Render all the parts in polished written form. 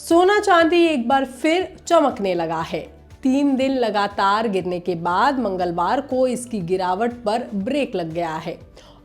सोना चांदी एक बार फिर चमकने लगा है। 3 दिन लगातार गिरने के बाद मंगलवार को इसकी गिरावट पर ब्रेक लग गया है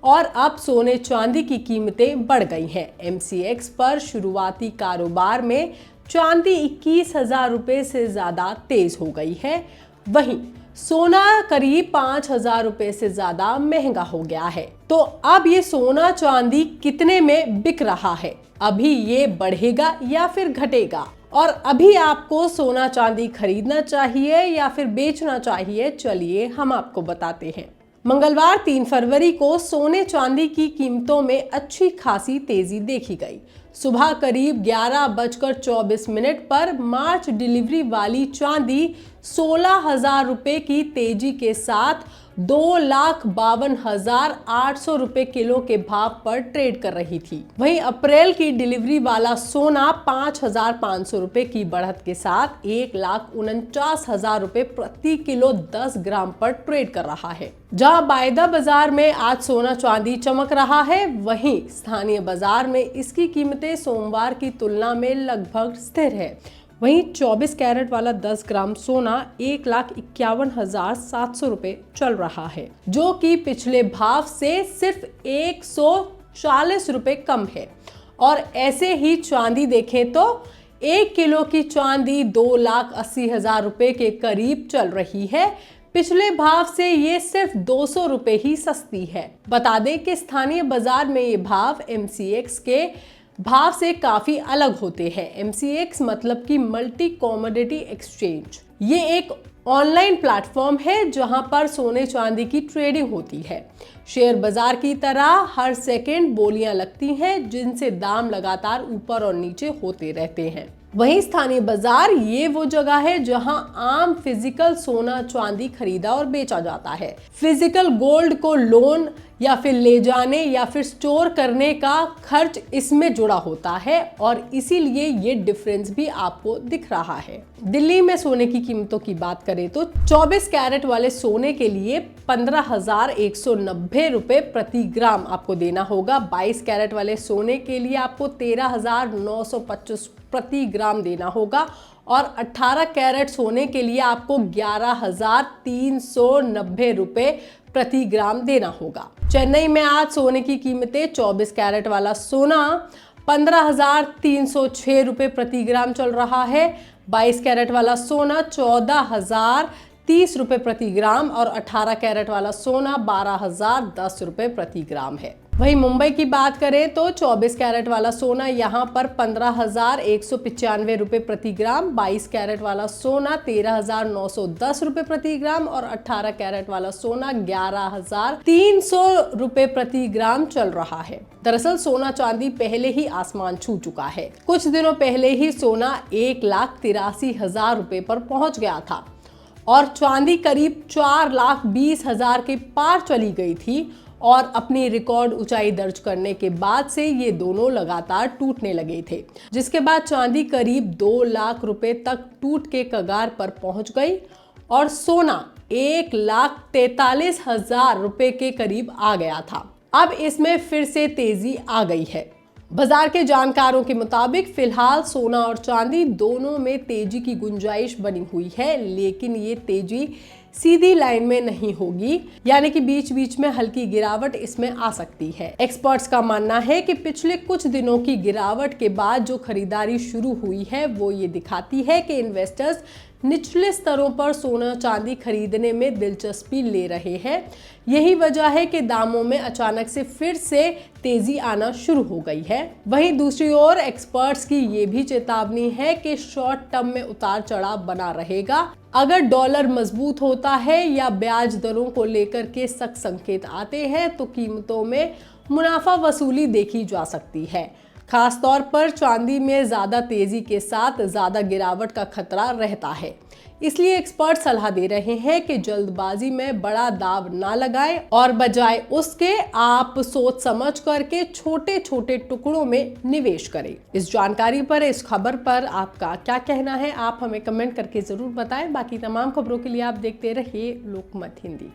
और अब सोने चांदी की कीमतें बढ़ गई हैं। MCX पर शुरुआती कारोबार में चांदी 21,000 रुपए से ज्यादा तेज हो गई है, वहीं सोना करीब 5,000 रुपए से ज्यादा महंगा हो गया है। तो अब ये सोना चांदी कितने में बिक रहा है, अभी ये बढ़ेगा या फिर घटेगा, और अभी आपको सोना चांदी खरीदना चाहिए या फिर बेचना चाहिए, चलिए हम आपको बताते हैं। मंगलवार 3 फरवरी को सोने चांदी की कीमतों में अच्छी खासी तेजी देखी गई। सुबह करीब 11:24 पर मार्च डिलीवरी वाली चांदी 16,000 रुपए की तेजी के साथ 2,52,800 रुपए किलो के भाव पर ट्रेड कर रही थी। वहीं अप्रैल की डिलीवरी वाला सोना 5,500 रुपए की बढ़त के साथ 1,49,000 रुपए प्रति किलो 10 ग्राम पर ट्रेड कर रहा है। जहां वायदा बाजार में आज सोना चांदी चमक रहा है, वहीं स्थानीय बाजार में इसकी कीमतें सोमवार की तुलना में लगभग स्थिर है। वहीं 24 कैरेट वाला 10 ग्राम सोना 1,51,700 रुपए चल रहा है, जो कि पिछले भाव से सिर्फ 140 रुपए कम है। और ऐसे ही चांदी देखें तो 1 किलो की चांदी 2,80,000 रुपए के करीब चल रही है। पिछले भाव से ये सिर्फ 200 रुपए ही सस्ती है। बता दें कि स्थानीय बाजार में ये भाव MCX के भाव से काफी अलग होते हैं। MCX मतलब कि मल्टी कमोडिटी एक्सचेंज। ये एक ऑनलाइन प्लेटफॉर्म है जहां पर सोने चांदी की ट्रेडिंग होती है। शेयर बाजार की तरह हर सेकंड बोलियां लगती हैं, जिनसे दाम लगातार ऊपर और नीचे होते रहते हैं। वहीं स्थानीय बाजार ये वो जगह है जहां आम फिजिकल सोना चांदी खरीदा और बेचा जाता है। फिजिकल गोल्ड को लोन या फिर ले जाने या फिर स्टोर करने का खर्च इसमें जुड़ा होता है और इसीलिए ये डिफरेंस भी आपको दिख रहा है। दिल्ली में सोने की कीमतों की बात करें तो 24 कैरेट वाले सोने के लिए 15,190 रुपए प्रति ग्राम आपको देना होगा। 22 कैरेट वाले सोने के लिए आपको 13,925 प्रति ग्राम देना होगा और 18 कैरेट सोने के लिए आपको 11,390 रुपए प्रति ग्राम देना होगा। चेन्नई में आज सोने की कीमतें 24 कैरेट वाला सोना 15,306 रुपए प्रति ग्राम चल रहा है। 22 कैरेट वाला सोना 14,030 रुपए प्रति ग्राम और 18 कैरेट वाला सोना 12,010 रुपए प्रति ग्राम है। वहीं मुंबई की बात करें तो 24 कैरेट वाला सोना यहां पर 15,195 रुपए प्रति ग्राम, 22 कैरेट वाला सोना 13,910 रुपए प्रति ग्राम और 18 कैरेट वाला सोना 11,300 रुपए प्रति ग्राम चल रहा है। दरअसल सोना चांदी पहले ही आसमान छू चुका है। कुछ दिनों पहले ही सोना 1,83,000 रुपए पर पहुंच गया था और चांदी करीब 4,20,000 के पार चली गई थी और अपनी रिकॉर्ड ऊंचाई दर्ज करने के बाद से ये दोनों लगातार टूटने लगे थे, जिसके बाद चांदी करीब 2 लाख रुपए तक टूट के कगार पर पहुंच गई और सोना 1,43,000 रुपए के करीब आ गया था। अब इसमें फिर से तेजी आ गई है। बाजार के जानकारों के मुताबिक फिलहाल सोना और चांदी दोनों में तेजी की गुंजाइश बनी हुई है, लेकिन ये तेजी सीधी लाइन में नहीं होगी, यानी कि बीच बीच में हल्की गिरावट इसमें आ सकती है। एक्सपर्ट्स का मानना है कि पिछले कुछ दिनों की गिरावट के बाद जो खरीदारी शुरू हुई है वो ये दिखाती है कि इन्वेस्टर्स निचले स्तरों पर सोना चांदी खरीदने में दिलचस्पी ले रहे हैं। यही वजह है कि दामों में अचानक से फिर से तेजी आना शुरू हो गई है। वहीं दूसरी ओर एक्सपर्ट्स की ये भी चेतावनी है कि शॉर्ट टर्म में उतार चढ़ाव बना रहेगा। अगर डॉलर मजबूत होता है या ब्याज दरों को लेकर के सख्त संकेत आते हैं तो कीमतों में मुनाफा वसूली देखी जा सकती है। खासतौर पर चांदी में ज्यादा तेजी के साथ ज्यादा गिरावट का खतरा रहता है। इसलिए एक्सपर्ट सलाह दे रहे हैं कि जल्दबाजी में बड़ा दाव ना लगाएं और बजाय उसके आप सोच समझ करके छोटे छोटे टुकड़ों में निवेश करें। इस जानकारी पर, इस खबर पर आपका क्या कहना है, आप हमें कमेंट करके जरूर बताएं। बाकी तमाम खबरों के लिए आप देखते रहिए लोकमत हिंदी।